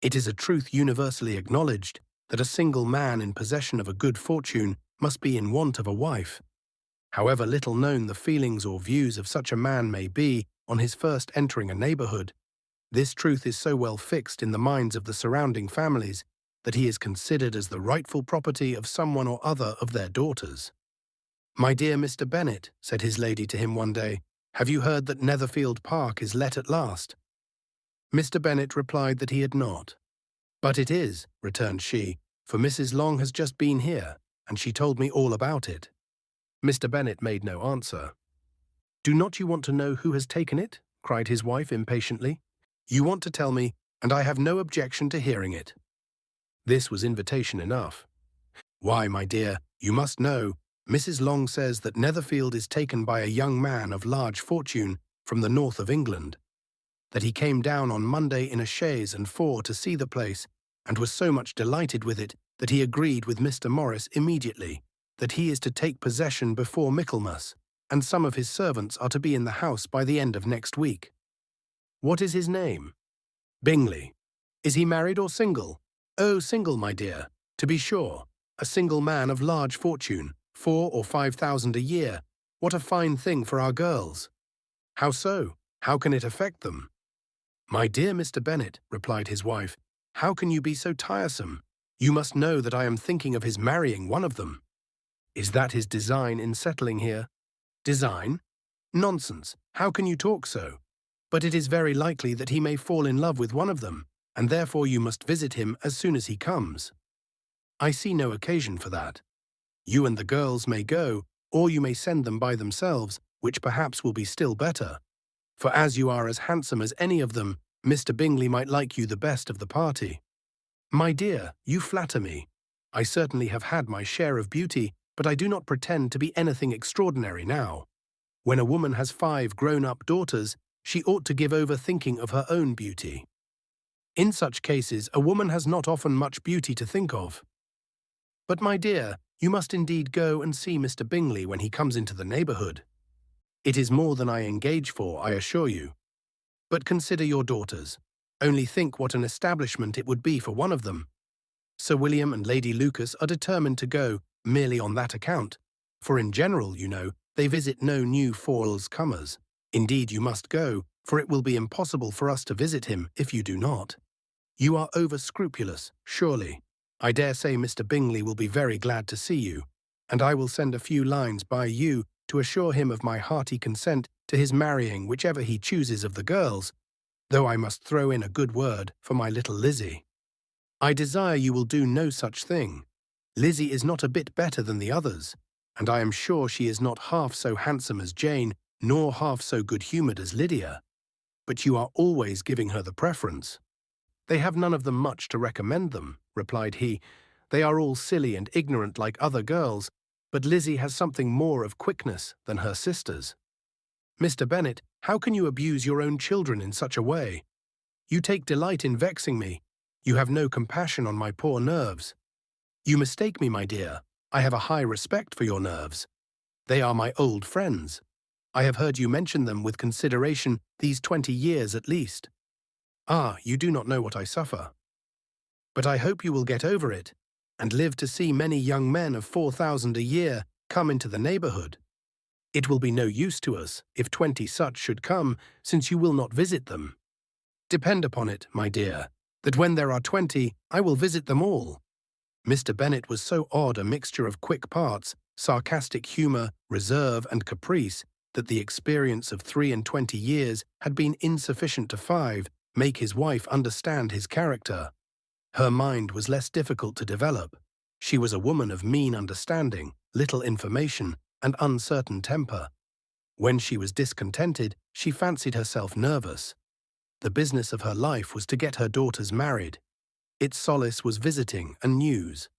It is a truth universally acknowledged that a single man in possession of a good fortune must be in want of a wife. However little known the feelings or views of such a man may be on his first entering a neighborhood, this truth is so well fixed in the minds of the surrounding families that he is considered as the rightful property of someone or other of their daughters. "My dear Mr. Bennet," said his lady to him one day, "have you heard that Netherfield Park is let at last?" Mr. Bennet replied that he had not. "But it is," returned she, "for Mrs. Long has just been here, and she told me all about it." Mr. Bennet made no answer. "Do not you want to know who has taken it?" cried his wife impatiently. "You want to tell me, and I have no objection to hearing it." This was invitation enough. "Why, my dear, you must know, Mrs. Long says that Netherfield is taken by a young man of large fortune from the north of England, that he came down on Monday in a chaise and four to see the place, and was so much delighted with it that he agreed with Mr. Morris immediately that he is to take possession before Michaelmas, and some of his servants are to be in the house by the end of next week." "What is his name?" "Bingley." "Is he married or single?" "Oh, single, my dear, to be sure. A single man of large fortune, 4,000 or 5,000 a year. What a fine thing for our girls!" "How so? How can it affect them?" "My dear Mr. Bennet," replied his wife, "how can you be so tiresome? You must know that I am thinking of his marrying one of them." "Is that his design in settling here?" "Design? Nonsense! How can you talk so? But it is very likely that he may fall in love with one of them, and therefore you must visit him as soon as he comes." "I see no occasion for that. You and the girls may go, or you may send them by themselves, which perhaps will be still better. For as you are as handsome as any of them, Mr. Bingley might like you the best of the party." "My dear, you flatter me. I certainly have had my share of beauty, but I do not pretend to be anything extraordinary now. When a woman has 5 grown-up daughters, she ought to give over thinking of her own beauty. In such cases, a woman has not often much beauty to think of. But, my dear, you must indeed go and see Mr. Bingley when he comes into the neighborhood. It is more than I engage for, I assure you. But consider your daughters. Only think what an establishment it would be for one of them. Sir William and Lady Lucas are determined to go merely on that account, for in general, you know, they visit no new falls comers. Indeed, you must go, for it will be impossible for us to visit him if you do not. You are over-scrupulous, surely. I dare say Mr. Bingley will be very glad to see you, and I will send a few lines by you to assure him of my hearty consent to his marrying whichever he chooses of the girls, though I must throw in a good word for my little Lizzie. I desire you will do no such thing. Lizzie is not a bit better than the others, and I am sure she is not half so handsome as Jane, nor half so good-humoured as Lydia. But you are always giving her the preference." "They have none of them much to recommend them," replied he. "They are all silly and ignorant like other girls, but Lizzie has something more of quickness than her sisters." "Mr. Bennet, how can you abuse your own children in such a way? You take delight in vexing me. You have no compassion on my poor nerves. You mistake me, my dear. I have a high respect for your nerves. They are my old friends. I have heard you mention them with consideration these 20 years at least. Ah, you do not know what I suffer. But I hope you will get over it, and live to see many young men of 4,000 a year come into the neighborhood. It will be no use to us if 20 such should come, since you will not visit them. Depend upon it, my dear, that when there are 20, I will visit them all." Mr. Bennet was so odd a mixture of quick parts, sarcastic humour, reserve, and caprice, that the experience of 23 years had been insufficient to make his wife understand his character. Her mind was less difficult to develop. She was a woman of mean understanding, little information, and uncertain temper. When she was discontented, she fancied herself nervous. The business of her life was to get her daughters married. Its solace was visiting and news.